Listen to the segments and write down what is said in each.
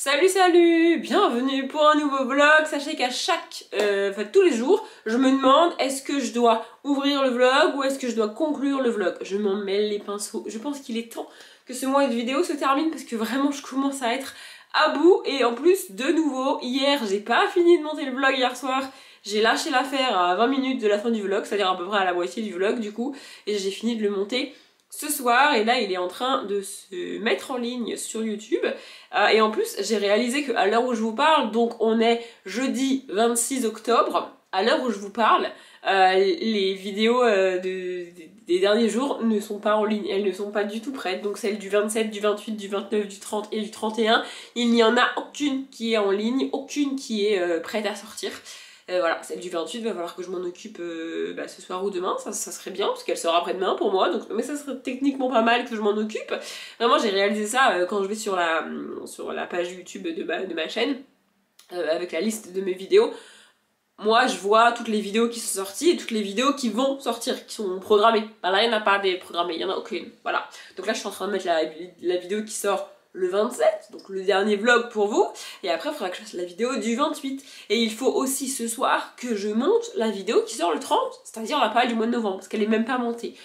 Salut, bienvenue pour un nouveau vlog. Sachez qu'à tous les jours, je me demande est-ce que je dois ouvrir le vlog ou est-ce que je dois conclure le vlog. Je m'en mêle les pinceaux. Je pense qu'il est temps que ce mois de vidéo se termine parce que vraiment je commence à être à bout. Et en plus, de nouveau, hier, j'ai pas fini de monter le vlog hier soir. J'ai lâché l'affaire à 20 minutes de la fin du vlog, c'est-à-dire à peu près à la moitié du vlog du coup. Et j'ai fini de le monter ce soir et là il est en train de se mettre en ligne sur YouTube et en plus j'ai réalisé qu'à l'heure où je vous parle, donc on est jeudi 26 octobre, à l'heure où je vous parle, les vidéos des derniers jours ne sont pas en ligne, elles ne sont pas du tout prêtes, donc celles du 27, du 28, du 29, du 30 et du 31, il n'y en a aucune qui est en ligne, aucune qui est prête à sortir. Voilà, celle du 28, va falloir que je m'en occupe ce soir ou demain, ça serait bien, parce qu'elle sera après-demain pour moi, donc, mais ça serait techniquement pas mal que je m'en occupe. Vraiment, j'ai réalisé ça quand je vais sur la page YouTube de ma chaîne, avec la liste de mes vidéos. Moi, je vois toutes les vidéos qui sont sorties et toutes les vidéos qui vont sortir, qui sont programmées. Bah là, il n'y en a pas des programmées, il n'y en a aucune, voilà. Donc là, je suis en train de mettre la vidéo qui sort le 27, donc le dernier vlog pour vous, et après il faudra que je fasse la vidéo du 28. Et il faut aussi ce soir que je monte la vidéo qui sort le 30, c'est-à-dire la page du mois de novembre, parce qu'elle est même pas montée.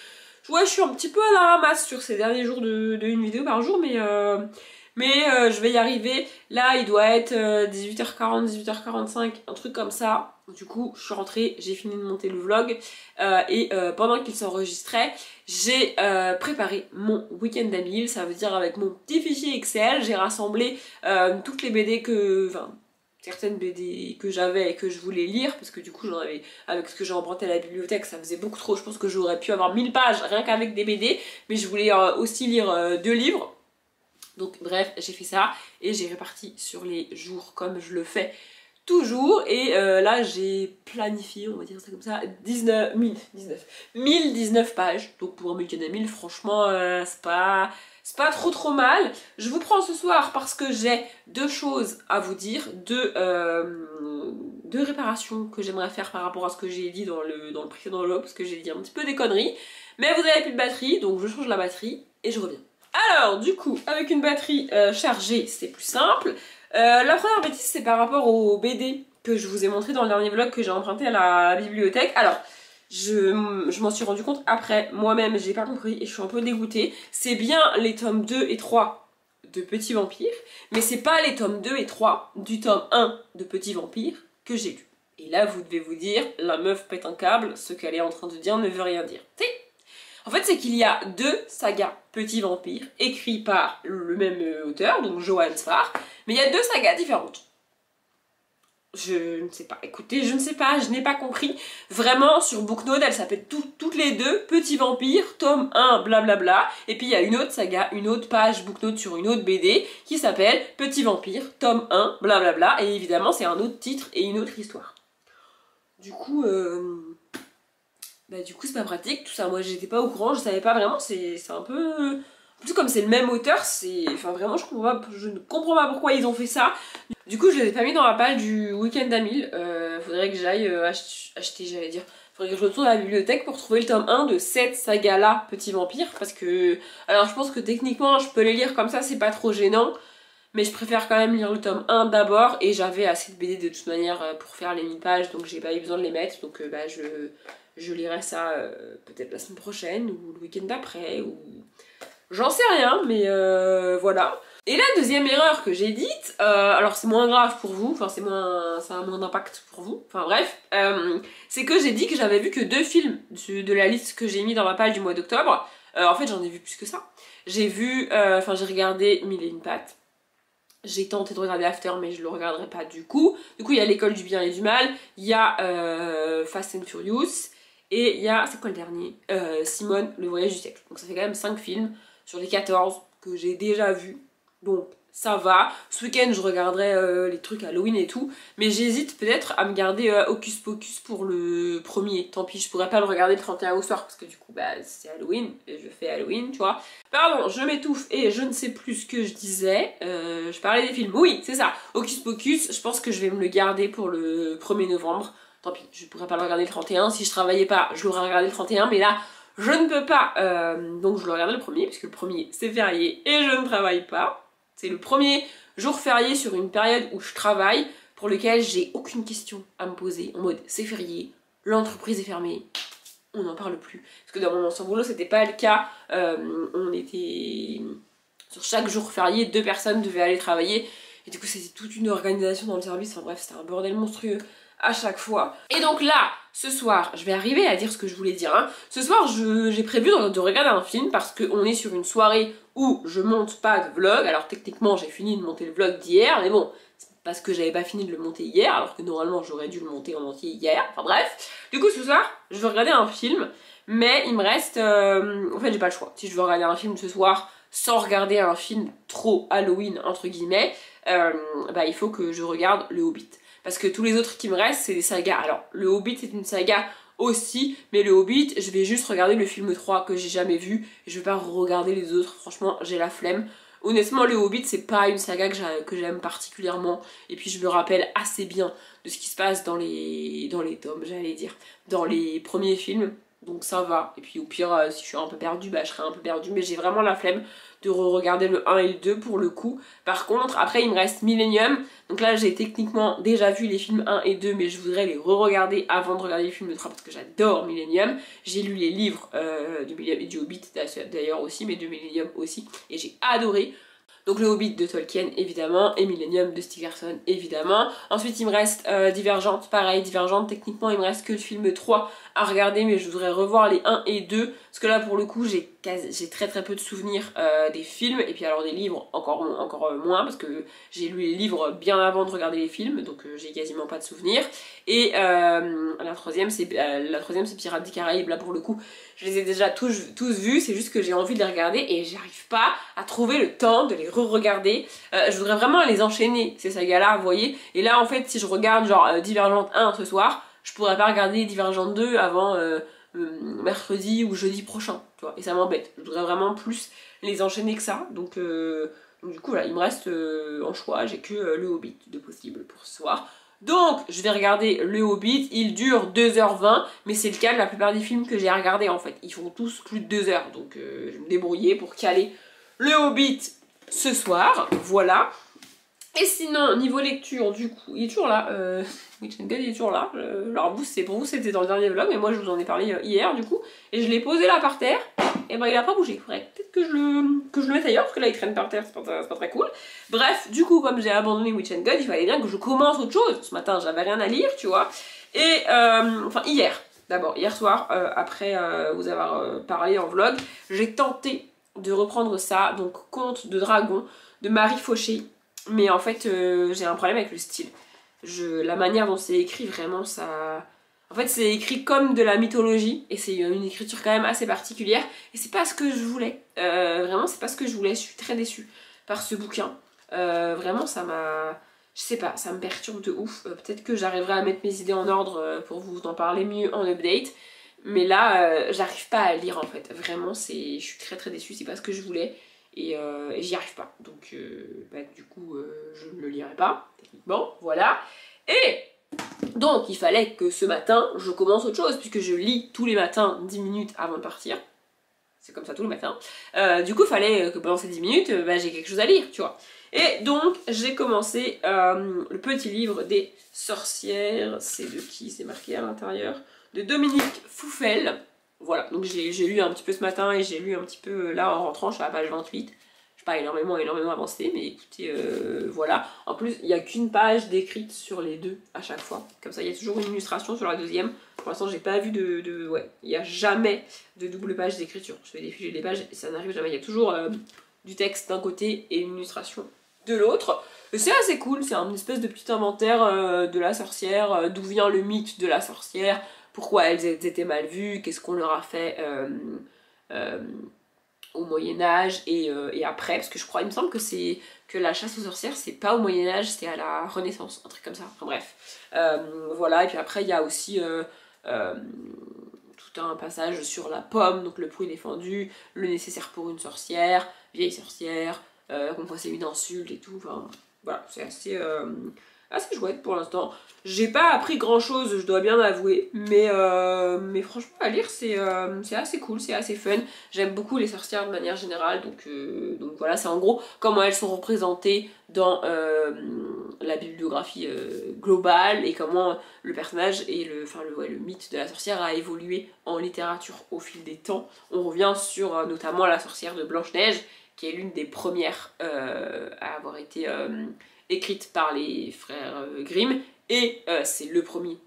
Ouais, je suis un petit peu à la ramasse sur ces derniers jours de une vidéo par jour, mais je vais y arriver. Là, il doit être 18h40, 18h45, un truc comme ça. Du coup, je suis rentrée, j'ai fini de monter le vlog et pendant qu'il s'enregistrait, j'ai préparé mon week-end à 1000, ça veut dire avec mon petit fichier Excel, j'ai rassemblé toutes les BD certaines BD que j'avais et que je voulais lire, parce que du coup j'en avais, avec ce que j'ai emprunté à la bibliothèque, ça faisait beaucoup trop, je pense que j'aurais pu avoir 1000 pages rien qu'avec des BD, mais je voulais aussi lire 2 livres. Donc bref, j'ai fait ça et j'ai réparti sur les jours comme je le fais toujours. Et là j'ai planifié, on va dire ça comme ça, 1019 pages. Donc pour un week-end à 1000, franchement c'est pas trop mal. Je vous prends ce soir parce que j'ai deux choses à vous dire, deux réparations que j'aimerais faire par rapport à ce que j'ai dit dans le précédent vlog, parce que j'ai dit un petit peu des conneries. Mais vous avez plus de batterie, donc je change la batterie et je reviens. Alors du coup, avec une batterie chargée, c'est plus simple. La première bêtise, c'est par rapport au BD que je vous ai montré dans le dernier vlog que j'ai emprunté à la bibliothèque. Alors, je m'en suis rendu compte après, moi-même, j'ai pas compris et je suis un peu dégoûtée. C'est bien les tomes 2 et 3 de Petit Vampire, mais c'est pas les tomes 2 et 3 du tome 1 de Petit Vampire que j'ai lu. Et là, vous devez vous dire, la meuf pète un câble, ce qu'elle est en train de dire ne veut rien dire. En fait, c'est qu'il y a deux sagas Petit Vampire, écrits par le même auteur, donc Johann Sfar, mais il y a deux sagas différentes. Je ne sais pas, écoutez, je ne sais pas, je n'ai pas compris. Vraiment, sur Booknote, elles s'appellent toutes les deux Petit Vampire, tome 1, blablabla, et puis il y a une autre saga, une autre page Booknote sur une autre BD, qui s'appelle Petit Vampire, tome 1, blablabla, et évidemment, c'est un autre titre et une autre histoire. Du coup, c'est pas pratique, tout ça, moi j'étais pas au courant, je savais pas vraiment, c'est un peu... En plus comme c'est le même auteur, enfin vraiment je ne comprends pas pourquoi ils ont fait ça. Du coup je les ai pas mis dans la page du week-end à 1000, faudrait que j'aille acheter, j'allais dire, faudrait que je retourne à la bibliothèque pour trouver le tome 1 de cette saga-là, Petit Vampire, parce que... Alors je pense que techniquement je peux les lire comme ça, c'est pas trop gênant, mais je préfère quand même lire le tome 1 d'abord, et j'avais assez de BD de toute manière pour faire les 1000 pages, donc j'ai pas eu besoin de les mettre, donc je lirai ça peut-être la semaine prochaine, ou le week-end d'après, ou... J'en sais rien, mais voilà. Et la deuxième erreur que j'ai dite, alors c'est moins grave pour vous, enfin ça a moins d'impact pour vous, enfin bref, c'est que j'ai dit que j'avais vu que 2 films de la liste que j'ai mis dans ma page du mois d'octobre. En fait j'en ai vu plus que ça. J'ai regardé Mille et une pattes. J'ai tenté de regarder After mais je le regarderai pas du coup. Du coup il y a L'école du bien et du mal, il y a Fast and Furious, et il y a, c'est quoi le dernier, Simone, le voyage du siècle. Donc ça fait quand même 5 films sur les 14 que j'ai déjà vus. Donc ça va. Ce week-end je regarderai les trucs Halloween et tout. Mais j'hésite peut-être à me garder Hocus Pocus pour le premier. Tant pis, je pourrais pas le regarder le 31 au soir parce que du coup c'est Halloween et je fais Halloween, tu vois. Pardon, je m'étouffe et je ne sais plus ce que je disais. Je parlais des films. Oui, c'est ça. Hocus Pocus, je pense que je vais me le garder pour le 1er novembre. Tant pis, je pourrais pas le regarder le 31. Si je travaillais pas, je l'aurais regardé le 31. Mais là, je ne peux pas. Donc je le regarderai le premier, puisque le premier c'est férié et je ne travaille pas. C'est le premier jour férié sur une période où je travaille, pour lequel j'ai aucune question à me poser, en mode c'est férié, l'entreprise est fermée, on n'en parle plus. Parce que dans mon ancien boulot, c'était pas le cas, on était... Sur chaque jour férié, 2 personnes devaient aller travailler, et du coup c'était toute une organisation dans le service, enfin bref, c'était un bordel monstrueux à chaque fois. Et donc là, ce soir, je vais arriver à dire ce que je voulais dire, hein. Ce soir, j'ai prévu de regarder un film parce qu'on est sur une soirée où je monte pas de vlog. Alors techniquement, j'ai fini de monter le vlog d'hier, mais bon, c'est parce que j'avais pas fini de le monter hier, alors que normalement j'aurais dû le monter en entier hier. Enfin bref, du coup ce soir, je vais regarder un film, mais il me reste... En fait, j'ai pas le choix. Si je veux regarder un film ce soir sans regarder un film trop Halloween, entre guillemets, bah il faut que je regarde Le Hobbit. Parce que tous les autres qui me restent, c'est des sagas. Alors, Le Hobbit, c'est une saga aussi, mais Le Hobbit, je vais juste regarder le film 3 que j'ai jamais vu, et je vais pas regarder les autres, franchement, j'ai la flemme. Honnêtement, Le Hobbit, c'est pas une saga que j'aime particulièrement, et puis je me rappelle assez bien de ce qui se passe dans les tomes, j'allais dire, dans les premiers films, donc ça va. Et puis au pire, si je suis un peu perdue, bah je serai un peu perdue, mais j'ai vraiment la flemme de re-regarder le 1 et le 2 pour le coup. Par contre, après il me reste Millennium, donc là j'ai techniquement déjà vu les films 1 et 2, mais je voudrais les re-regarder avant de regarder les films 3 parce que j'adore Millennium. J'ai lu les livres du Hobbit d'ailleurs aussi, mais de Millennium aussi, et j'ai adoré. Donc le Hobbit de Tolkien évidemment, et Millennium de Stieg évidemment. Ensuite il me reste Divergente, pareil, Divergente, techniquement il me reste que le film 3 à regarder, mais je voudrais revoir les 1 et 2, parce que là pour le coup j'ai très peu de souvenirs des films, et puis alors des livres encore moins, parce que j'ai lu les livres bien avant de regarder les films, donc j'ai quasiment pas de souvenirs. Et la troisième c'est Pirates des Caraïbes, là pour le coup je les ai déjà tous vus, c'est juste que j'ai envie de les regarder et j'arrive pas à trouver le temps de les re-regarder. Je voudrais vraiment les enchaîner, ces sagas-là, vous voyez. Et là, en fait, si je regarde genre Divergente 1 ce soir, je pourrais pas regarder Divergente 2 avant mercredi ou jeudi prochain, tu vois. Et ça m'embête. Je voudrais vraiment plus les enchaîner que ça. Donc du coup, là, il me reste en choix, j'ai que le Hobbit de possible pour ce soir. Donc, je vais regarder Le Hobbit, il dure 2h20, mais c'est le cas de la plupart des films que j'ai regardés en fait. Ils font tous plus de 2 heures, donc je vais me débrouiller pour caler Le Hobbit ce soir, voilà. Et sinon, niveau lecture, du coup, il est toujours là, Witch and God, il est toujours là. Alors pour vous c'était dans le dernier vlog, mais moi je vous en ai parlé hier du coup, et je l'ai posé là par terre, et ben il a pas bougé. Il faudrait peut-être que je le mette ailleurs, parce que là il traîne par terre, c'est pas très cool. Bref, du coup, comme j'ai abandonné Witch and God, il fallait bien que je commence autre chose. Ce matin j'avais rien à lire, tu vois, et enfin hier, d'abord, hier soir, après vous avoir parlé en vlog, j'ai tenté de reprendre ça, donc Conte de Dragon, de Marie Fauché. Mais en fait, j'ai un problème avec le style. La manière dont c'est écrit, vraiment, ça... En fait, c'est écrit comme de la mythologie, et c'est une écriture quand même assez particulière, et c'est pas ce que je voulais. Vraiment, c'est pas ce que je voulais, je suis très déçue par ce bouquin. Vraiment, ça m'a... Je sais pas, ça me perturbe de ouf. Peut-être que j'arriverai à mettre mes idées en ordre pour vous en parler mieux en update. Mais là, j'arrive pas à lire en fait. Vraiment, je suis très déçue, c'est pas ce que je voulais. Et j'y arrive pas, donc bah, du coup je ne le lirai pas, techniquement, voilà. Et donc il fallait que ce matin je commence autre chose, puisque je lis tous les matins 10 minutes avant de partir, c'est comme ça tous les matins. Du coup il fallait que pendant ces 10 minutes, bah, j'ai quelque chose à lire, tu vois. Et donc j'ai commencé le petit livre des sorcières, c'est de qui c'est marqué à l'intérieur, de Dominique Fouffel. Voilà, donc j'ai lu un petit peu ce matin et j'ai lu un petit peu là en rentrant, je suis à la page 28. Je suis pas énormément avancé, mais écoutez, voilà. En plus, il n'y a qu'une page décrite sur les deux à chaque fois. Comme ça, il y a toujours une illustration sur la deuxième. Pour l'instant, j'ai pas vu ouais, il n'y a jamais de double page d'écriture. Je fais défiler des pages et ça n'arrive jamais. Il y a toujours du texte d'un côté et une illustration de l'autre. C'est assez cool, c'est un espèce de petit inventaire de la sorcière, d'où vient le mythe de la sorcière, pourquoi elles étaient mal vues, qu'est-ce qu'on leur a fait au Moyen-Âge et après, parce que je crois, il me semble que la chasse aux sorcières, c'est pas au Moyen-Âge, c'est à la Renaissance, un truc comme ça, enfin bref. Voilà, et puis après, il y a aussi tout un passage sur la pomme, donc le fruit défendu, le nécessaire pour une sorcière, vieille sorcière, comme quoi c'est une insulte et tout, enfin voilà, c'est assez chouette pour l'instant. J'ai pas appris grand chose, je dois bien avouer, mais franchement à lire c'est assez cool, c'est assez fun. J'aime beaucoup les sorcières de manière générale, donc voilà, c'est en gros comment elles sont représentées dans la bibliographie globale et comment le personnage et le mythe de la sorcière a évolué en littérature au fil des temps. On revient sur notamment la sorcière de Blanche-Neige, qui est l'une des premières à avoir été écrite par les frères Grimm. Et c'est le premier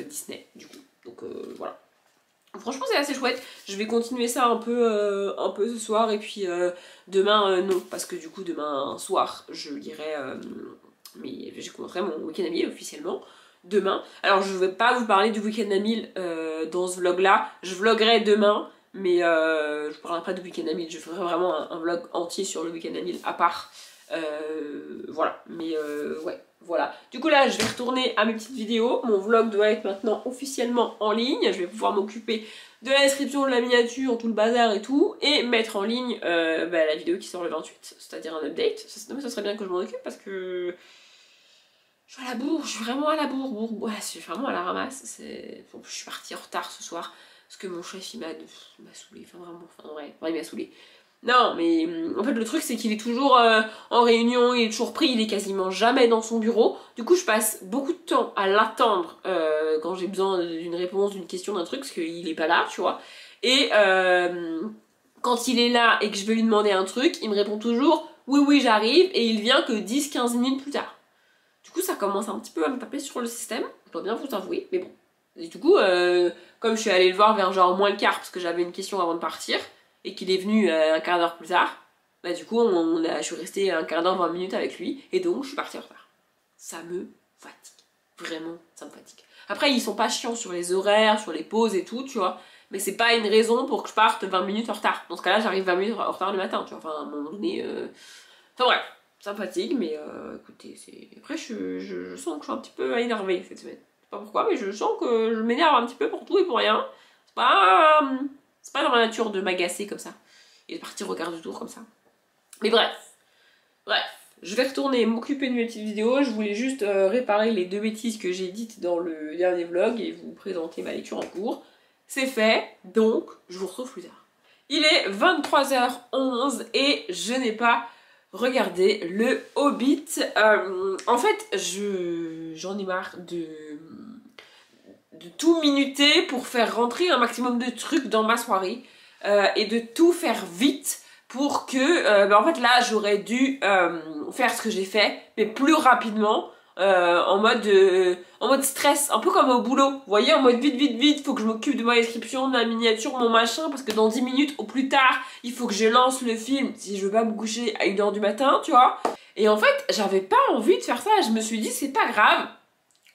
Disney, du coup. Donc voilà. Franchement, c'est assez chouette. Je vais continuer ça un peu ce soir. Et puis demain, non. Parce que du coup, demain soir, je lirai... mais je commencerai mon week-end à 1000 officiellement. Demain. Alors, je vais pas vous parler du week-end à 1000 dans ce vlog-là. Je vloguerai demain. Mais je parlerai pas de week-end à 1000. Je ferai vraiment un vlog entier sur le week-end à 1000 à part. Voilà. Mais ouais. Voilà, du coup là je vais retourner à mes petites vidéos, mon vlog doit être maintenant officiellement en ligne, je vais pouvoir m'occuper de la description, de la miniature, tout le bazar et tout, et mettre en ligne la vidéo qui sort le 28, c'est-à-dire un update. Ça serait bien que je m'en occupe parce que je suis à la bourre, je suis vraiment à la bourre, ouais, je suis vraiment à la ramasse, je suis partie en retard ce soir, parce que mon chef il m'a saoulé, enfin vraiment, il m'a saoulé. Non, mais en fait le truc c'est qu'il est toujours en réunion, il est toujours pris, il est quasiment jamais dans son bureau. Du coup je passe beaucoup de temps à l'attendre quand j'ai besoin d'une réponse, d'une question, d'un truc, parce qu'il est pas là, tu vois. Et quand il est là et que je vais lui demander un truc, il me répond toujours « Oui, oui, j'arrive » et il vient que 10-15 minutes plus tard. Du coup ça commence un petit peu à me taper sur le système, je dois bien vous avouer, mais bon. Et du coup, comme je suis allée le voir vers genre moins le quart, parce que j'avais une question avant de partir, et qu'il est venu un quart d'heure plus tard, bah du coup je suis restée un quart d'heure, 20 minutes avec lui, et donc je suis partie en retard. Ça me fatigue. Vraiment, ça me fatigue. Après, ils sont pas chiants sur les horaires, sur les pauses et tout, tu vois, mais c'est pas une raison pour que je parte 20 minutes en retard. Dans ce cas-là, j'arrive 20 minutes en retard le matin, tu vois, enfin à un moment donné... Enfin bref, ça me fatigue, mais écoutez, c'est... Après, je sens que je suis un petit peu énervée cette semaine. Je sais pas pourquoi, mais je sens que je m'énerve un petit peu pour tout et pour rien. C'est pas dans ma nature de m'agacer comme ça et de partir au quart de tour comme ça. Mais bref, je vais retourner m'occuper de mes petites vidéos. Je voulais juste réparer les 2 bêtises que j'ai dites dans le dernier vlog et vous présenter ma lecture en cours. C'est fait, donc je vous retrouve plus tard. Il est 23h11 et je n'ai pas regardé le Hobbit. En fait, j'en ai marre de tout minuter pour faire rentrer un maximum de trucs dans ma soirée et de tout faire vite pour que en fait là j'aurais dû faire ce que j'ai fait mais plus rapidement en mode stress, un peu comme au boulot, vous voyez, en mode vite, faut que je m'occupe de ma description, de la miniature, mon machin, parce que dans 10 minutes au plus tard il faut que je lance le film si je veux pas me coucher à 1h du matin, tu vois. Et en fait j'avais pas envie de faire ça, je me suis dit c'est pas grave,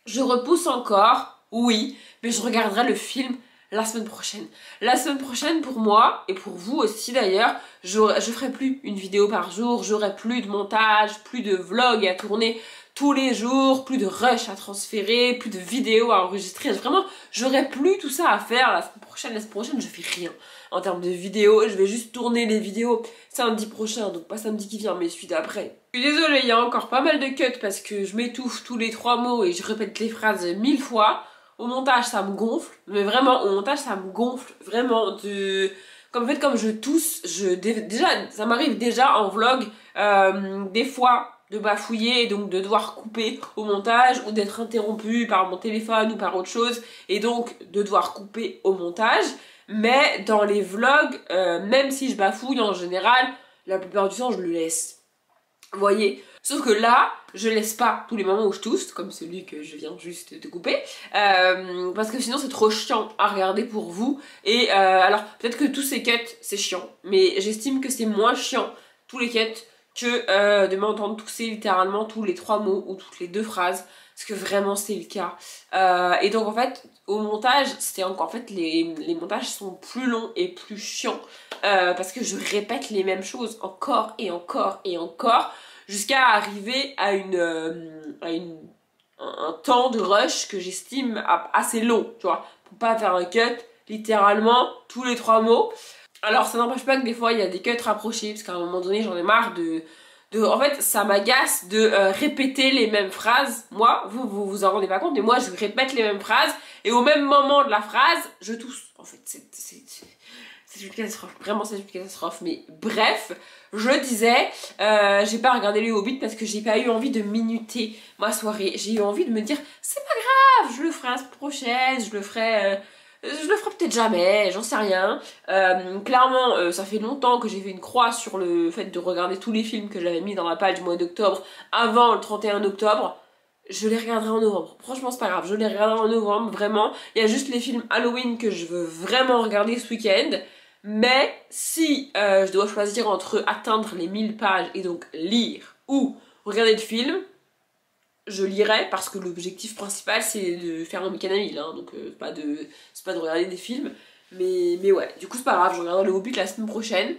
je repousse encore. Oui, mais je regarderai le film la semaine prochaine. La semaine prochaine pour moi, et pour vous aussi d'ailleurs, je ferai plus une vidéo par jour, j'aurai plus de montage, plus de vlog à tourner tous les jours, plus de rush à transférer, plus de vidéos à enregistrer. Vraiment, j'aurai plus tout ça à faire la semaine prochaine, je fais rien. En termes de vidéos, je vais juste tourner les vidéos samedi prochain, donc pas samedi qui vient, mais celui d'après. Je suis désolée, il y a encore pas mal de cuts parce que je m'étouffe tous les 3 mots et je répète les phrases 1000 fois. Au montage ça me gonfle, mais vraiment au montage ça me gonfle vraiment de... Comme en fait comme je tousse, déjà ça m'arrive déjà en vlog des fois de bafouiller et donc de devoir couper au montage ou d'être interrompu par mon téléphone ou par autre chose et donc de devoir couper au montage. Mais dans les vlogs, même si je bafouille en général, la plupart du temps je le laisse. Vous voyez? Sauf que là, je laisse pas tous les moments où je tousse, comme celui que je viens juste de couper, parce que sinon c'est trop chiant à regarder pour vous. Et alors, peut-être que tous ces cuts, c'est chiant, mais j'estime que c'est moins chiant, tous les cuts, que de m'entendre tousser littéralement tous les 3 mots ou toutes les 2 phrases, parce que vraiment c'est le cas. Et donc en fait, au montage, en fait les montages sont plus longs et plus chiants, parce que je répète les mêmes choses encore et encore et encore, jusqu'à arriver à un temps de rush que j'estime assez long, tu vois, pour pas faire un cut littéralement tous les 3 mots. Alors ça n'empêche pas que des fois il y a des cuts rapprochés, parce qu'à un moment donné j'en ai marre de En fait, ça m'agace de répéter les mêmes phrases. Moi, vous en rendez pas compte, mais moi, je répète les mêmes phrases et au même moment de la phrase, je tousse. En fait, c'est une catastrophe. Vraiment, c'est une catastrophe. Mais bref, je disais, j'ai pas regardé les Hobbits parce que j'ai pas eu envie de minuter ma soirée. J'ai eu envie de me dire, c'est pas grave, je le ferai la semaine prochaine, je le ferai peut-être jamais, j'en sais rien. Clairement, ça fait longtemps que j'ai fait une croix sur le fait de regarder tous les films que j'avais mis dans la palle du mois d'octobre avant le 31 octobre. Je les regarderai en novembre. Franchement, c'est pas grave, je les regarderai en novembre, vraiment. Il y a juste les films Halloween que je veux vraiment regarder ce week-end. Mais si je dois choisir entre atteindre les 1000 pages et donc lire ou regarder le film, je lirai parce que l'objectif principal c'est de faire un week-end à 1000, hein, donc c'est pas de regarder des films. Mais ouais, du coup c'est pas grave, je regarderai le Hobbit la semaine prochaine.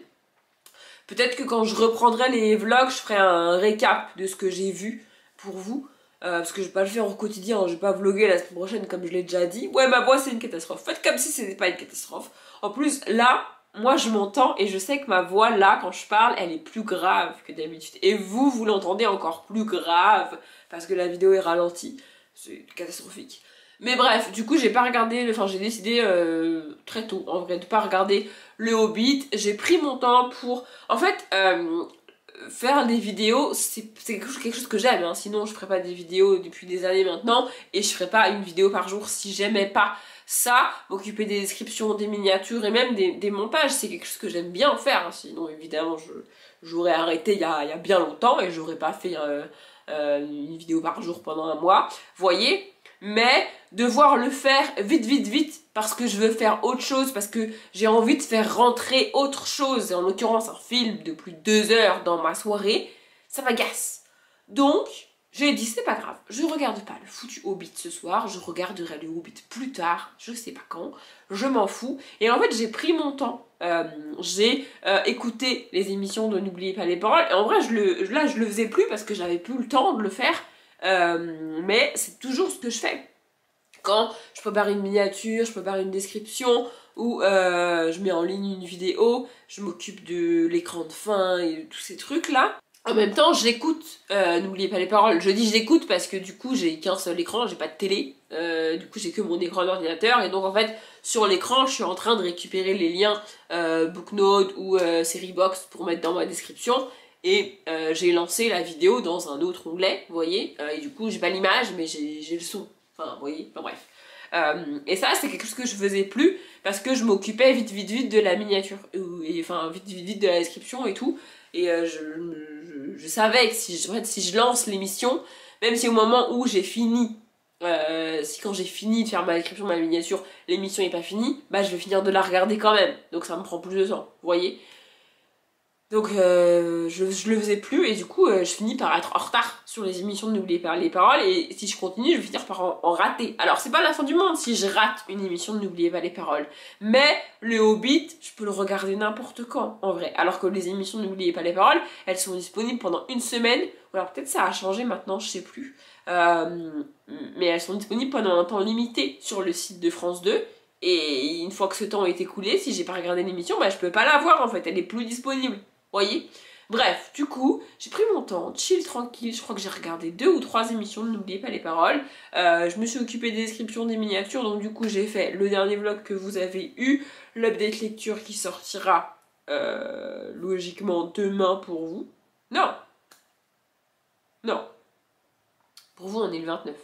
Peut-être que quand je reprendrai les vlogs, je ferai un récap de ce que j'ai vu pour vous. Parce que je vais pas le faire au quotidien, hein, je vais pas vlogger la semaine prochaine comme je l'ai déjà dit. Ouais, ma voix c'est une catastrophe. Faites comme si c'était pas une catastrophe. En plus, là, moi je m'entends et je sais que ma voix là, quand je parle, elle est plus grave que d'habitude. Et vous l'entendez encore plus grave parce que la vidéo est ralentie. C'est catastrophique. Mais bref, du coup j'ai pas regardé, enfin j'ai décidé très tôt en vrai de pas regarder le Hobbit. J'ai pris mon temps pour... En fait, faire des vidéos, c'est quelque chose que j'aime, hein. Sinon je ferais pas des vidéos depuis des années maintenant, et je ferais pas une vidéo par jour si j'aimais pas ça. M'occuper des descriptions, des miniatures et même des montages, c'est quelque chose que j'aime bien faire, hein. Sinon évidemment j'aurais arrêté il y a bien longtemps et j'aurais pas fait une vidéo par jour pendant un mois, voyez. Mais devoir le faire vite parce que je veux faire autre chose, parce que j'ai envie de faire rentrer autre chose, et en l'occurrence un film de plus de 2 heures dans ma soirée, ça m'agace. Donc j'ai dit c'est pas grave, je regarde pas le foutu Hobbit ce soir, je regarderai le Hobbit plus tard, je sais pas quand, je m'en fous. Et en fait j'ai pris mon temps, j'ai écouté les émissions de N'oubliez pas les paroles, et en vrai là je le faisais plus parce que j'avais plus le temps de le faire. Mais c'est toujours ce que je fais. Quand je prépare une miniature, je prépare une description, ou je mets en ligne une vidéo, je m'occupe de l'écran de fin et de tous ces trucs là. En même temps, j'écoute, n'oubliez pas les paroles, je dis j'écoute parce que du coup j'ai qu'un seul écran, j'ai pas de télé, du coup j'ai que mon écran d'ordinateur, et donc en fait sur l'écran je suis en train de récupérer les liens Booknote ou Seriebox pour mettre dans ma description. Et j'ai lancé la vidéo dans un autre onglet, vous voyez, et du coup j'ai pas l'image mais j'ai le son, enfin vous voyez, enfin bref. Et ça c'est quelque chose que je faisais plus parce que je m'occupais vite de la miniature, et enfin vite de la description et tout, et je savais que si je lance l'émission, même si au moment où j'ai fini, quand j'ai fini de faire ma description, ma miniature, l'émission n'est pas finie, bah je vais finir de la regarder quand même, donc ça me prend plus de temps, vous voyez. Donc je le faisais plus, et du coup je finis par être en retard sur les émissions de N'oubliez pas les paroles, et si je continue je vais finir par en rater. Alors c'est pas la fin du monde si je rate une émission de N'oubliez pas les paroles, mais le Hobbit je peux le regarder n'importe quand en vrai, alors que les émissions de N'oubliez pas les paroles elles sont disponibles pendant une semaine, ou alors peut-être ça a changé maintenant, je sais plus, mais elles sont disponibles pendant un temps limité sur le site de France 2. Et une fois que ce temps est écoulé, si j'ai pas regardé l'émission, bah je peux pas la voir en fait, elle est plus disponible. Voyez. Bref, du coup, j'ai pris mon temps, chill, tranquille, je crois que j'ai regardé 2 ou 3 émissions de N'oubliez pas les paroles, je me suis occupée des descriptions des miniatures, donc du coup j'ai fait le dernier vlog que vous avez eu, l'update lecture qui sortira logiquement demain pour vous. Non, pour vous on est le 29.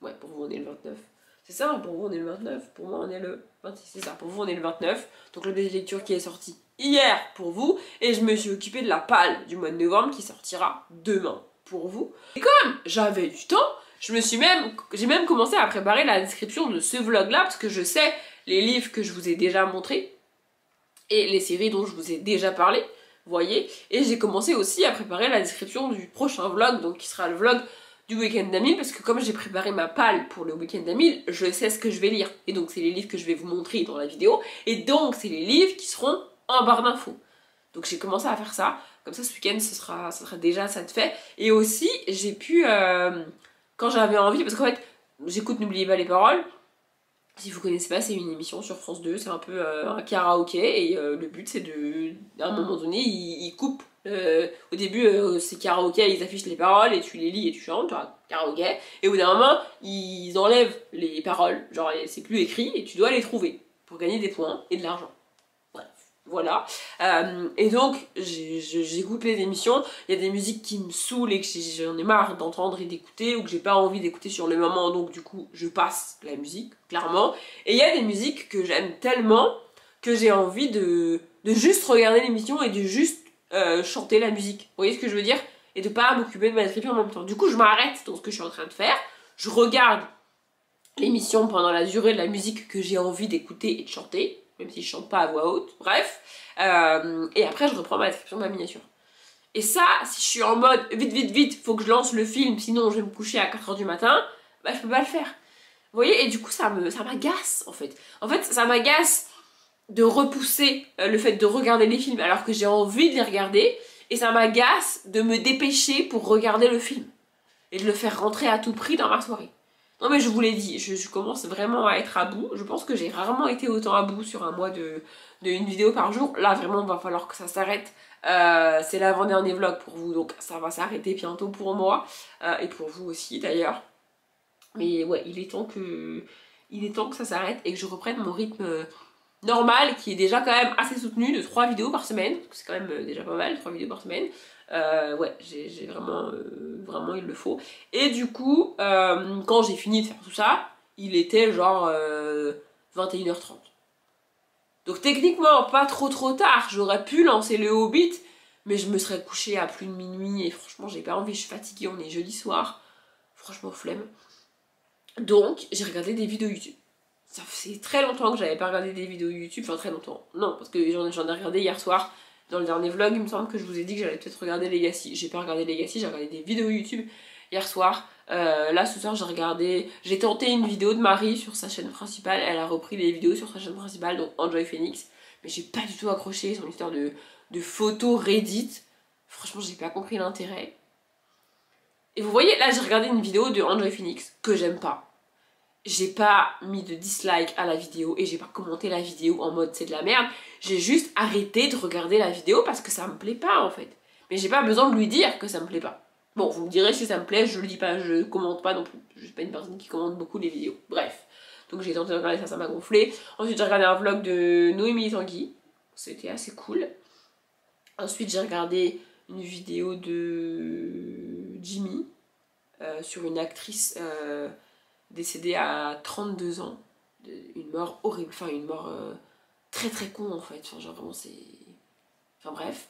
Ouais, pour vous on est le 29. C'est ça, pour vous on est le 29, pour moi on est le 26, c'est ça, pour vous on est le 29, donc l'update lecture qui est sorti hier pour vous, et je me suis occupée de la palle du mois de novembre qui sortira demain pour vous. Et comme j'avais du temps, j'ai même commencé à préparer la description de ce vlog là, parce que je sais les livres que je vous ai déjà montrés et les séries dont je vous ai déjà parlé, vous voyez, et j'ai commencé aussi à préparer la description du prochain vlog, donc qui sera le vlog du week-end d'Amil, parce que comme j'ai préparé ma palle pour le week-end d'Amil, je sais ce que je vais lire, et donc c'est les livres que je vais vous montrer dans la vidéo, et donc c'est les livres qui seront en barre d'infos. Donc j'ai commencé à faire ça, comme ça ce week-end ça sera déjà ça de fait. Et aussi j'ai pu, quand j'avais envie, parce qu'en fait j'écoute N'oubliez pas les paroles, si vous connaissez pas, c'est une émission sur France 2, c'est un peu un karaoké, et le but c'est de, à un moment donné, ils coupent Au début, c'est karaoké, ils affichent les paroles et tu les lis et tu chantes, tu vois, karaoké. Et au bout d'un moment, ils enlèvent les paroles, genre c'est plus écrit et tu dois les trouver pour gagner des points et de l'argent. Bref, voilà. Et donc, j'écoute les émissions, il y a des musiques qui me saoulent et que j'en ai marre d'entendre et d'écouter ou que j'ai pas envie d'écouter sur le moment, donc du coup, je passe la musique, clairement. Et il y a des musiques que j'aime tellement que j'ai envie de juste regarder l'émission et de juste chanter la musique. Vous voyez ce que je veux dire? Et de pas m'occuper de ma description en même temps. Du coup, je m'arrête dans ce que je suis en train de faire. Je regarde l'émission pendant la durée de la musique que j'ai envie d'écouter et de chanter, même si je chante pas à voix haute. Bref. Et après, je reprends ma description de ma miniature. Et ça, si je suis en mode vite, vite, vite, faut que je lance le film, sinon je vais me coucher à 4h du matin, bah je peux pas le faire. Vous voyez? Et du coup, ça m'agace en fait. En fait, ça m'agace de repousser le fait de regarder les films alors que j'ai envie de les regarder, et ça m'agace de me dépêcher pour regarder le film et de le faire rentrer à tout prix dans ma soirée. Non mais je vous l'ai dit, je commence vraiment à être à bout. Je pense que j'ai rarement été autant à bout sur un mois de une vidéo par jour. Là vraiment il va falloir que ça s'arrête. C'est l'avant-dernier vlog pour vous, donc ça va s'arrêter bientôt pour moi et pour vous aussi d'ailleurs. Mais ouais, il est temps que ça s'arrête et que je reprenne mon rythme normal, qui est déjà quand même assez soutenu, de 3 vidéos par semaine. C'est quand même déjà pas mal, 3 vidéos par semaine. Ouais, j'ai vraiment, vraiment il le faut. Et du coup, quand j'ai fini de faire tout ça, il était genre 21h30. Donc techniquement, pas trop tard, j'aurais pu lancer le Hobbit, mais je me serais couchée à plus de minuit et franchement j'ai pas envie, je suis fatiguée, on est jeudi soir. Franchement flemme. Donc j'ai regardé des vidéos YouTube. Ça fait très longtemps que j'avais pas regardé des vidéos YouTube, enfin très longtemps. Non, parce que j'en ai regardé hier soir. Dans le dernier vlog, il me semble que je vous ai dit que j'allais peut-être regarder Legacy. J'ai pas regardé Legacy, j'ai regardé des vidéos YouTube hier soir. Là, ce soir, j'ai tenté une vidéo de Marie sur sa chaîne principale. Elle a repris les vidéos sur sa chaîne principale, donc Enjoy Phoenix. Mais j'ai pas du tout accroché son histoire de photos Reddit. Franchement, j'ai pas compris l'intérêt. Et vous voyez, là, j'ai regardé une vidéo de Enjoy Phoenix que j'aime pas. J'ai pas mis de dislike à la vidéo et j'ai pas commenté la vidéo en mode c'est de la merde. J'ai juste arrêté de regarder la vidéo parce que ça me plaît pas en fait. Mais j'ai pas besoin de lui dire que ça me plaît pas. Bon, vous me direz si ça me plaît, je le dis pas, je commente pas non plus. Je suis pas une personne qui commente beaucoup les vidéos. Bref. Donc j'ai tenté de regarder ça, ça m'a gonflé. Ensuite j'ai regardé un vlog de Noémie Tanguy. C'était assez cool. Ensuite j'ai regardé une vidéo de Jimmy sur une actrice décédée à 32 ans. Une mort horrible, enfin une mort très très con en fait. Enfin genre vraiment c'est... Enfin bref.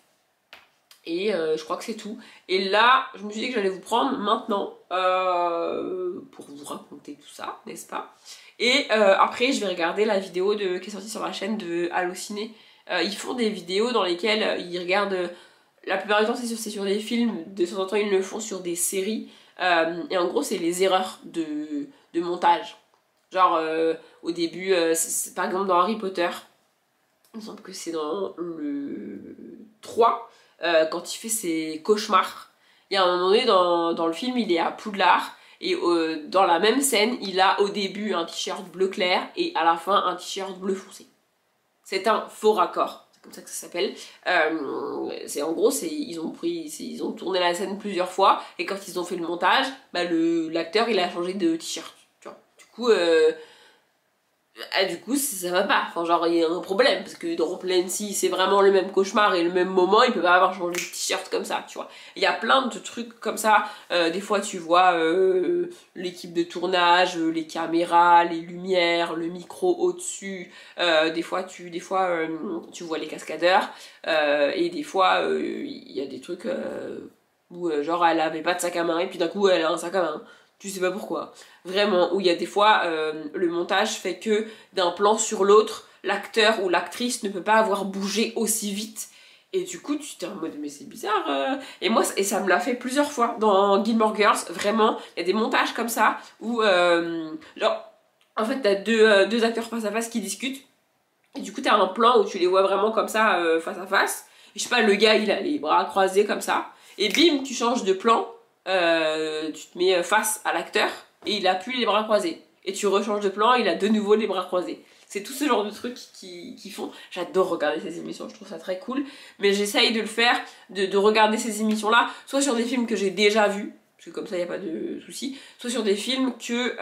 Et je crois que c'est tout. Et là, je me suis dit que j'allais vous prendre maintenant pour vous raconter tout ça, n'est-ce pas? Et après, je vais regarder la vidéo qui est sortie sur la chaîne de Allociné. Ils font des vidéos dans lesquelles ils regardent... La plupart du temps, c'est sur des films. De temps en temps, ils le font sur des séries. Et en gros, c'est les erreurs de montage. Genre, au début, par exemple dans Harry Potter, il me semble que c'est dans le 3, quand il fait ses cauchemars. Il y a un moment donné dans le film, il est à Poudlard, et dans la même scène, il a au début un t-shirt bleu clair, et à la fin un t-shirt bleu foncé. C'est un faux raccord. C'est comme ça que ça s'appelle. En gros, ils ont tourné la scène plusieurs fois, et quand ils ont fait le montage, bah, l'acteur il a changé de t-shirt. Tu vois. Du coup, ça va pas. Enfin, genre, il y a un problème. Parce que dans Pleine, si c'est vraiment le même cauchemar et le même moment, il peut pas avoir changé de t-shirt comme ça, tu vois. Il y a plein de trucs comme ça. Des fois, tu vois l'équipe de tournage, les caméras, les lumières, le micro au-dessus. Des fois, tu vois les cascadeurs. Et des fois, il y a des trucs où, genre, elle avait pas de sac à main et puis d'un coup, elle a un sac à main. Tu sais pas pourquoi. Vraiment, où il y a des fois, le montage fait que d'un plan sur l'autre, l'acteur ou l'actrice ne peut pas avoir bougé aussi vite. Et du coup, tu t'es en mode, mais c'est bizarre. Et ça me l'a fait plusieurs fois dans Gilmore Girls. Vraiment, il y a des montages comme ça où, genre, en fait, t'as deux acteurs face à face qui discutent. Et du coup, t'as un plan où tu les vois vraiment comme ça, face à face. Et je sais pas, le gars, il a les bras croisés comme ça. Et bim, tu changes de plan. Tu te mets face à l'acteur et il a plus les bras croisés. Et tu rechanges de plan, il a de nouveau les bras croisés. C'est tout ce genre de trucs qui font. J'adore regarder ces émissions, je trouve ça très cool. Mais j'essaye de le faire, de regarder ces émissions-là, soit sur des films que j'ai déjà vus, parce que comme ça il n'y a pas de souci, soit sur des films que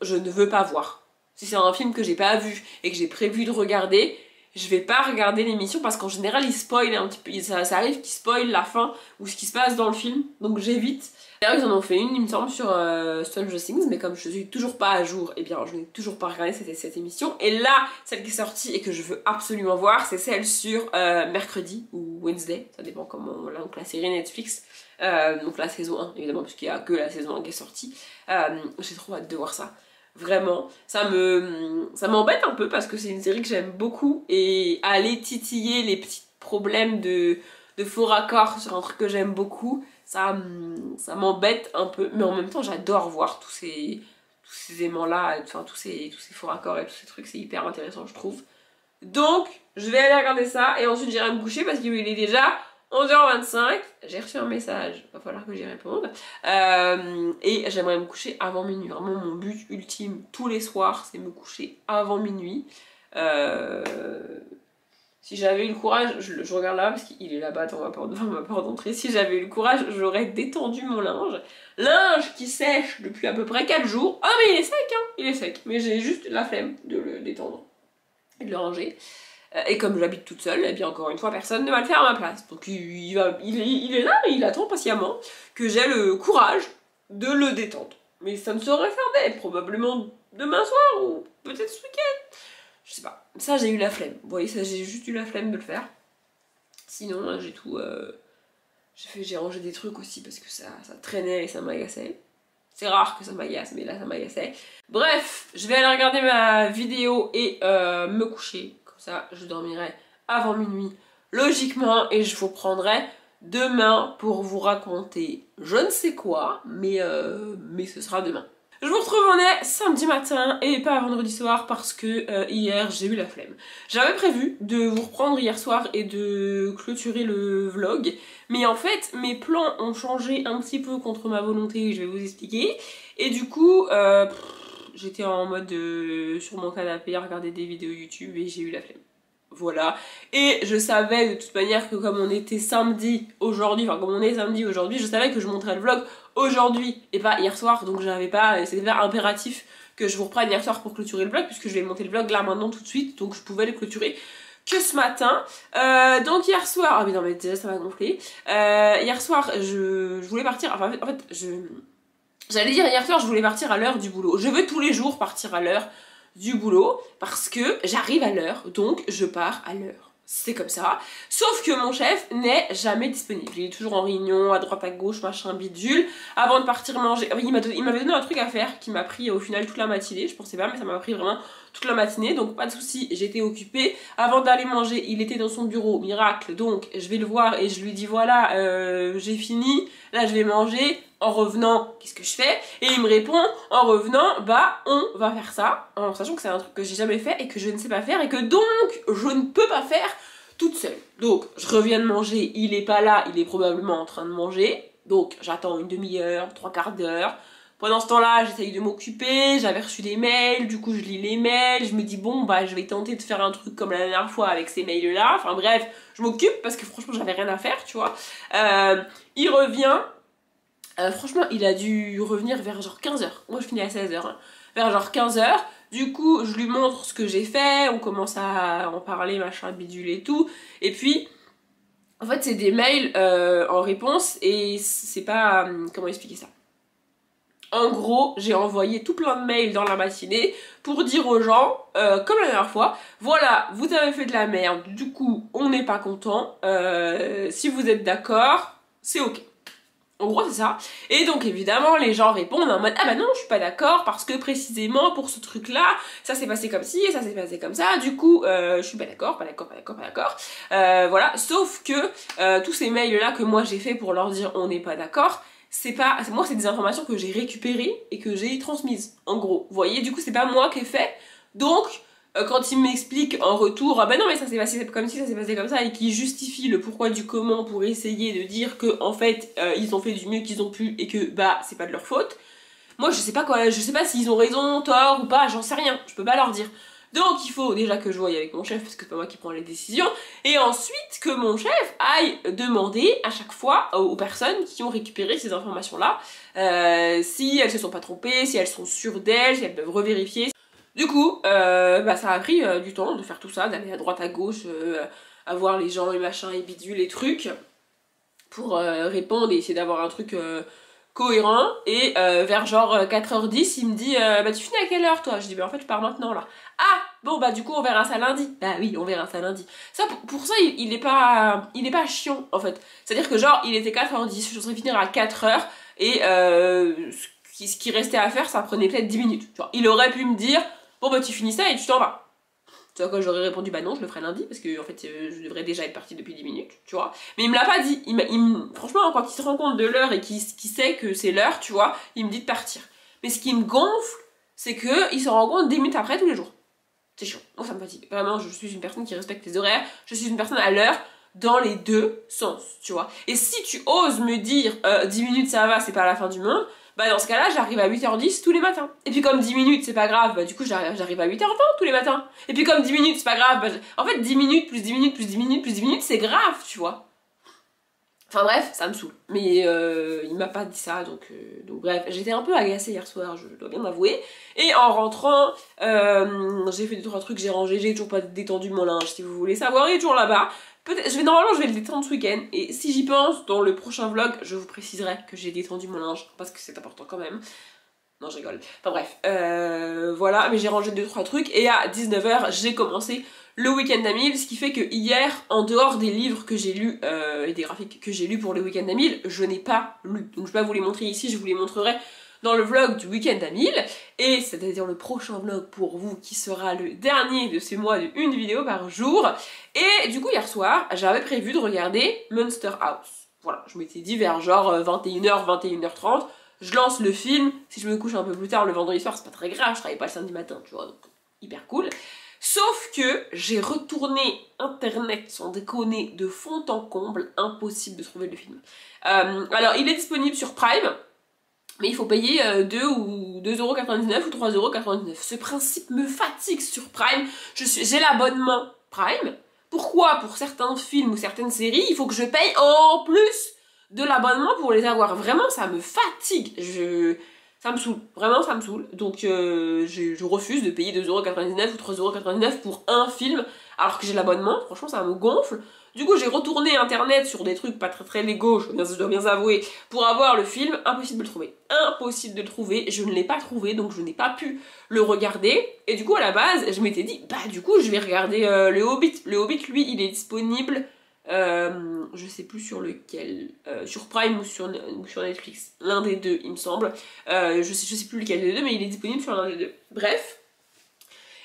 je ne veux pas voir. Si c'est un film que j'ai pas vu et que j'ai prévu de regarder, je vais pas regarder l'émission parce qu'en général ils spoilent un petit peu, ça arrive qu'ils spoilent la fin ou ce qui se passe dans le film, donc j'évite. D'ailleurs ils en ont fait une il me semble sur Stranger Things, mais comme je suis toujours pas à jour, et bien je n'ai toujours pas regardé cette émission. Et là, celle qui est sortie et que je veux absolument voir, c'est celle sur mercredi ou Wednesday, ça dépend comment, donc la série Netflix, donc la saison 1 évidemment, puisqu'il y a que la saison 1 qui est sortie. J'ai trop hâte de voir ça. Vraiment, ça m'embête un peu parce que c'est une série que j'aime beaucoup et aller titiller les petits problèmes de faux raccords sur un truc que j'aime beaucoup, ça m'embête un peu, mais en même temps j'adore voir tous ces aimants-là, enfin tous ces faux raccords et tous ces trucs, c'est hyper intéressant je trouve. Donc, je vais aller regarder ça et ensuite j'irai me coucher parce qu'il est déjà 11h25, j'ai reçu un message, va falloir que j'y réponde, et j'aimerais me coucher avant minuit. Vraiment mon but ultime tous les soirs c'est me coucher avant minuit. Si j'avais eu le courage, je regarde là parce qu'il est là-bas devant ma porte d'entrée, si j'avais eu le courage j'aurais détendu mon linge qui sèche depuis à peu près 4 jours. Ah mais il est sec hein, il est sec, mais j'ai juste la flemme de le détendre et de le ranger. Et comme j'habite toute seule, et bien encore une fois personne ne va le faire à ma place. Donc il est là et il attend patiemment que j'ai le courage de le détendre. Mais ça ne saurait tarder, probablement demain soir ou peut-être ce week-end. Je sais pas. Ça j'ai eu la flemme. Vous voyez, ça j'ai juste eu la flemme de le faire. Sinon j'ai tout... j'ai rangé des trucs aussi parce que ça traînait et ça m'agaçait. C'est rare que ça m'agace, mais là ça m'agaçait. Bref, je vais aller regarder ma vidéo et me coucher. Ça, je dormirai avant minuit, logiquement, et je vous prendrai demain pour vous raconter je ne sais quoi, mais ce sera demain. Je vous retrouve, on est samedi matin et pas vendredi soir parce que hier j'ai eu la flemme. J'avais prévu de vous reprendre hier soir et de clôturer le vlog, mais en fait mes plans ont changé un petit peu contre ma volonté, je vais vous expliquer, et du coup... j'étais en mode sur mon canapé à regarder des vidéos YouTube et j'ai eu la flemme. Voilà. Et je savais de toute manière que comme on était samedi aujourd'hui, enfin comme on est samedi aujourd'hui, je savais que je monterais le vlog aujourd'hui et pas hier soir. Donc j'avais pas, c'était impératif que je vous reprenne hier soir pour clôturer le vlog puisque je vais monter le vlog là maintenant tout de suite. Donc je pouvais le clôturer que ce matin. Donc hier soir, ah mais non mais déjà ça m'a gonflé. Hier soir je voulais partir, enfin en fait j'allais dire hier soir je voulais partir à l'heure du boulot. Je veux tous les jours partir à l'heure du boulot parce que j'arrive à l'heure, donc je pars à l'heure. C'est comme ça. Sauf que mon chef n'est jamais disponible. Il est toujours en réunion, à droite à gauche, machin bidule. Avant de partir manger, il m'avait donné un truc à faire qui m'a pris au final toute la matinée. Je pensais pas, mais ça m'a pris vraiment toute la matinée. Donc pas de souci, j'étais occupée. Avant d'aller manger, il était dans son bureau, miracle. Donc je vais le voir et je lui dis voilà, j'ai fini. Là je vais manger. En revenant, qu'est-ce que je fais? Et il me répond, en revenant, bah on va faire ça, en sachant que c'est un truc que j'ai jamais fait et que je ne sais pas faire et que donc je ne peux pas faire toute seule. Donc je reviens de manger, il est pas là, il est probablement en train de manger, donc j'attends une demi-heure, 3/4 d'heure. Pendant ce temps-là, j'essaye de m'occuper, j'avais reçu des mails, du coup je lis les mails, je me dis bon bah je vais tenter de faire un truc comme la dernière fois avec ces mails-là, enfin bref, je m'occupe parce que franchement j'avais rien à faire, tu vois. Il revient... franchement, il a dû revenir vers genre 15h. Moi, je finis à 16h. Hein. Vers genre 15h. Du coup, je lui montre ce que j'ai fait. On commence à en parler, machin, bidule et tout. Et puis, en fait, c'est des mails en réponse. Et c'est pas... comment expliquer ça? En gros, j'ai envoyé tout plein de mails dans la matinée pour dire aux gens, comme la dernière fois, voilà, vous avez fait de la merde. Du coup, on n'est pas content. Si vous êtes d'accord, c'est ok. En gros c'est ça, et donc évidemment les gens répondent en mode ah bah non je suis pas d'accord parce que précisément pour ce truc là ça s'est passé comme ci et ça s'est passé comme ça, du coup je suis pas d'accord, voilà, sauf que tous ces mails là que moi j'ai fait pour leur dire on n'est pas d'accord, c'est des informations que j'ai récupérées et que j'ai transmises en gros, vous voyez, du coup c'est pas moi qui ai fait, donc quand il m'explique en retour, ah bah non mais ça s'est passé comme si ça s'est passé comme ça et qui justifie le pourquoi du comment pour essayer de dire que en fait ils ont fait du mieux qu'ils ont pu et que bah c'est pas de leur faute. Moi je sais pas quoi, je sais pas s'ils ont raison, tort ou pas, j'en sais rien, je peux pas leur dire. Donc il faut déjà que je voie avec mon chef parce que c'est pas moi qui prends les décisions, et ensuite que mon chef aille demander à chaque fois aux personnes qui ont récupéré ces informations-là si elles se sont pas trompées, si elles sont sûres d'elles, si elles peuvent revérifier. Du coup, ça a pris du temps de faire tout ça, d'aller à droite à gauche, à voir les gens et machin et bidule les trucs pour répondre et essayer d'avoir un truc cohérent. Et vers genre 4h10 il me dit tu finis à quelle heure toi? Je dis en fait je pars maintenant là. Ah bon du coup on verra ça lundi. Bah oui on verra ça lundi. Ça pour ça il est pas chiant en fait. C'est à dire que genre il était 4h10, je serais finir à 4h et ce qui restait à faire ça prenait peut-être 10 minutes. Genre, il aurait pu me dire bon tu finis ça et tu t'en vas. Tu vois, quand j'aurais répondu non, je le ferai lundi parce que en fait je devrais déjà être partie depuis 10 minutes, tu vois. Mais il me l'a pas dit. Franchement, quand il se rend compte de l'heure et qu'il sait que c'est l'heure, tu vois, il me dit de partir. Mais ce qui me gonfle, c'est qu'il se rend compte 10 minutes après tous les jours. C'est chiant. Moi, ça me fatigue. Vraiment, je suis une personne qui respecte les horaires. Je suis une personne à l'heure dans les deux sens, tu vois. Et si tu oses me dire 10 minutes ça va, c'est pas la fin du monde, dans ce cas-là, j'arrive à 8h10 tous les matins. Et puis comme 10 minutes, c'est pas grave, du coup j'arrive à 8h20 tous les matins. Et puis comme 10 minutes, c'est pas grave, en fait 10 minutes, plus 10 minutes, plus 10 minutes, plus 10 minutes, c'est grave, tu vois. Enfin bref, ça me saoule. Mais il m'a pas dit ça, donc bref. J'étais un peu agacée hier soir, je dois bien avouer. Et en rentrant, j'ai fait 2-3 trucs, j'ai rangé, j'ai toujours pas détendu mon linge, si vous voulez savoir, il est toujours là-bas. Normalement je vais le détendre ce week-end, et si j'y pense, dans le prochain vlog, je vous préciserai que j'ai détendu mon linge, parce que c'est important quand même. Non, je rigole. Enfin bref, voilà, mais j'ai rangé 2-3 trucs, et à 19h, j'ai commencé le week-end d'Amil, ce qui fait que hier, en dehors des livres que j'ai lus, et des graphiques que j'ai lus pour le week-end d'Amil, je n'ai pas lu. Donc je vais pas vous les montrer ici, je vous les montrerai dans le vlog du week-end d'Amil, et c'est-à-dire le prochain vlog pour vous qui sera le dernier de ces mois de une vidéo par jour. Et du coup hier soir j'avais prévu de regarder Monster House. Voilà, je m'étais dit vers genre 21h, 21h30, je lance le film, si je me couche un peu plus tard le vendredi soir c'est pas très grave, je travaille pas le samedi matin, tu vois, donc hyper cool. Sauf que j'ai retourné internet sans déconner de fond en comble, impossible de trouver le film. Alors il est disponible sur Prime, mais il faut payer 2,99€ ou 3,99€. Ce principe me fatigue sur Prime. J'ai l'abonnement Prime. Pourquoi pour certains films ou certaines séries, il faut que je paye en plus de l'abonnement pour les avoir? Vraiment, ça me fatigue. Ça me saoule. Vraiment, ça me saoule. Donc, je refuse de payer 2,99€ ou 3,99€ pour un film alors que j'ai l'abonnement. Franchement, ça me gonfle. Du coup, j'ai retourné internet sur des trucs pas très légaux, je dois bien avouer, pour avoir le film. Impossible de le trouver. Impossible de le trouver. Je ne l'ai pas trouvé, donc je n'ai pas pu le regarder. Et du coup, à la base, je m'étais dit, du coup, je vais regarder Le Hobbit. Le Hobbit, lui, il est disponible, je sais plus sur lequel, sur Prime ou sur Netflix. L'un des deux, il me semble. Je sais plus lequel des deux, mais il est disponible sur l'un des deux. Bref.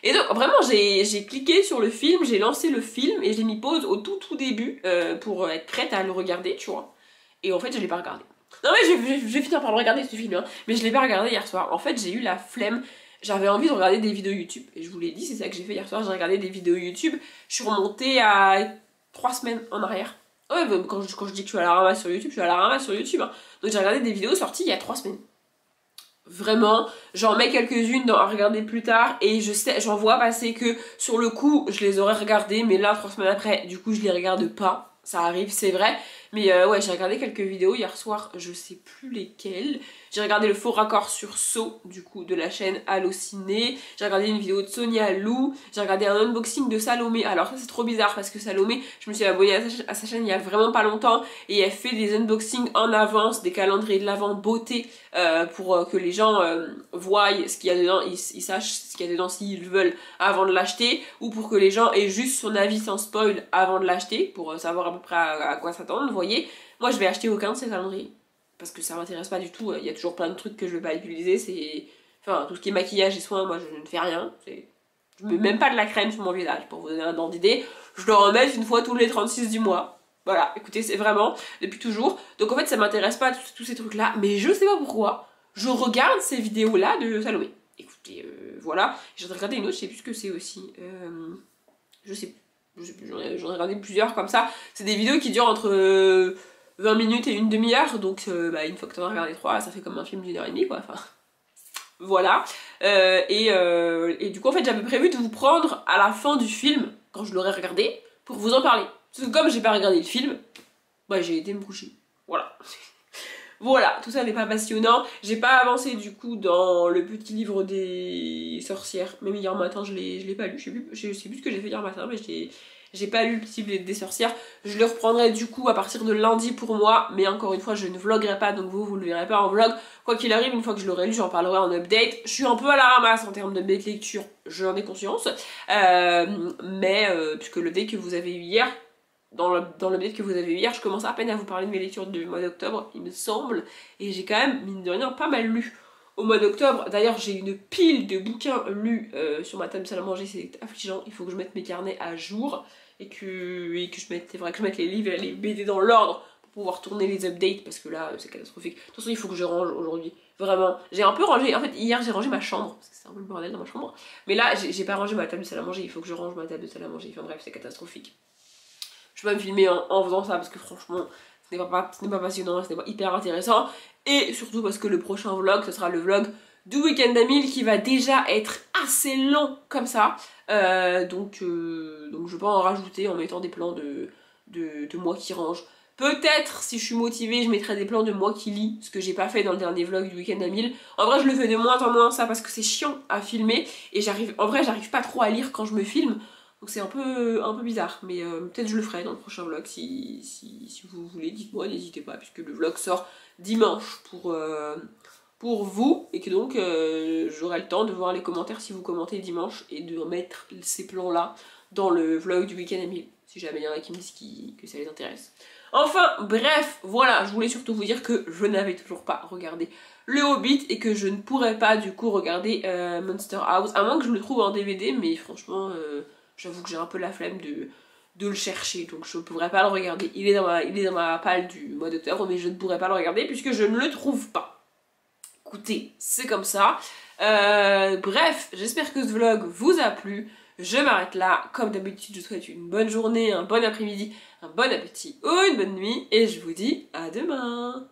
Et donc vraiment j'ai cliqué sur le film, j'ai lancé le film et j'ai mis pause au tout début pour être prête à le regarder, tu vois. Et en fait je l'ai pas regardé. Non mais je vais finir par le regarder ce film, hein, mais je l'ai pas regardé hier soir. En fait j'ai eu la flemme, j'avais envie de regarder des vidéos YouTube. Et je vous l'ai dit, c'est ça que j'ai fait hier soir, j'ai regardé des vidéos YouTube. Je suis remontée à 3 semaines en arrière. Ouais, quand je dis que je suis à la ramasse sur YouTube, je suis à la ramasse sur YouTube. Hein. Donc j'ai regardé des vidéos sorties il y a 3 semaines. Vraiment, j'en mets quelques-unes à regarder plus tard et j'en vois passer que sur le coup je les aurais regardées, mais là 3 semaines après du coup je les regarde pas. Ça arrive, c'est vrai, mais ouais, j'ai regardé quelques vidéos hier soir, je sais plus lesquelles. J'ai regardé le faux raccord sur Saw, du coup, de la chaîne Allociné. J'ai regardé une vidéo de Sonia Lou. J'ai regardé un unboxing de Salomé. Alors ça c'est trop bizarre parce que Salomé, je me suis abonnée à sa chaîne il y a vraiment pas longtemps et elle fait des unboxings en avance, des calendriers de l'avant beauté pour que les gens voient ce qu'il y a dedans, ils sachent ce qu'il y a dedans s'ils veulent avant de l'acheter, ou pour que les gens aient juste son avis sans spoil avant de l'acheter pour savoir à peu près à quoi s'attendre, vous voyez. Moi je vais acheter aucun de ces calendriers parce que ça m'intéresse pas du tout, il y a toujours plein de trucs que je vais pas utiliser, c'est... Enfin, tout ce qui est maquillage et soins, moi je ne fais rien, je mets même pas de la crème sur mon visage, pour vous donner un ordre d'idée, je le remets une fois tous les 36 du mois. Voilà, écoutez, c'est vraiment depuis toujours. Donc en fait ça m'intéresse pas tous ces trucs là, mais je sais pas pourquoi, je regarde ces vidéos là de Salomé. Écoutez, voilà, j'ai regardé une autre, je sais plus ce que c'est aussi, je sais plus, j'en ai regardé plusieurs comme ça, c'est des vidéos qui durent entre 20 minutes et une demi-heure, donc une fois que t'en as regardé 3, ça fait comme un film d'1h30 quoi, enfin... Voilà. Et du coup, en fait, j'avais prévu de vous prendre à la fin du film, quand je l'aurais regardé, pour vous en parler. Parce que comme j'ai pas regardé le film, bah j'ai été me coucher. Voilà. Voilà, tout ça n'est pas passionnant. J'ai pas avancé du coup dans le petit livre des sorcières. Même hier matin, je l'ai pas lu. Je sais plus ce que j'ai fait hier matin, mais j'ai pas lu le petit livre des sorcières. Je le reprendrai du coup à partir de lundi pour moi. Mais encore une fois, je ne vloguerai pas, donc vous le verrez pas en vlog. Quoi qu'il arrive, une fois que je l'aurai lu, j'en parlerai en update. Je suis un peu à la ramasse en termes d'update lecture, j'en ai conscience. Puisque le date que vous avez eu hier, dans l'update que vous avez eu hier, je commence à peine à vous parler de mes lectures du mois d'octobre, il me semble, et j'ai quand même, mine de rien, pas mal lu au mois d'octobre. D'ailleurs, j'ai une pile de bouquins lus sur ma table de salle à manger, c'est affligeant, il faut que je mette mes carnets à jour, et que je mette, c'est vrai que je mette les livres et les BD dans l'ordre pour pouvoir tourner les updates, parce que là, c'est catastrophique. De toute façon, il faut que je range aujourd'hui, vraiment. J'ai un peu rangé, en fait, hier j'ai rangé ma chambre, parce que c'est un peu le bordel dans ma chambre, mais là, j'ai pas rangé ma table de salle à manger, il faut que je range ma table de salle à manger, enfin bref, c'est catastrophique. Je peux pas me filmer en faisant ça parce que franchement ce n'est pas passionnant, ce n'est pas hyper intéressant. Et surtout parce que le prochain vlog, ce sera le vlog du week-end d'Amil qui va déjà être assez long comme ça. Donc je peux en rajouter en mettant des plans de moi qui range. Peut-être si je suis motivée je mettrai des plans de moi qui lit, ce que j'ai pas fait dans le dernier vlog du week-end d'Amil. En vrai je le fais de moins en moins ça parce que c'est chiant à filmer et j'arrive pas trop à lire quand je me filme. Donc c'est un peu bizarre, mais peut-être je le ferai dans le prochain vlog si vous voulez, dites-moi, n'hésitez pas, puisque le vlog sort dimanche pour vous, et que donc j'aurai le temps de voir les commentaires si vous commentez dimanche, et de mettre ces plans-là dans le vlog du week-end Amil, si jamais il y en a qui me disent que ça les intéresse. Enfin, bref, voilà, je voulais surtout vous dire que je n'avais toujours pas regardé le Hobbit, et que je ne pourrais pas du coup regarder Monster House, à moins que je le trouve en DVD, mais franchement... j'avoue que j'ai un peu la flemme de le chercher, donc je ne pourrais pas le regarder. Il est dans ma palle du mois d'octobre, mais je ne pourrais pas le regarder puisque je ne le trouve pas. Écoutez, c'est comme ça. Bref, j'espère que ce vlog vous a plu. Je m'arrête là. Comme d'habitude, je vous souhaite une bonne journée, un bon après-midi, un bon appétit ou une bonne nuit. Et je vous dis à demain.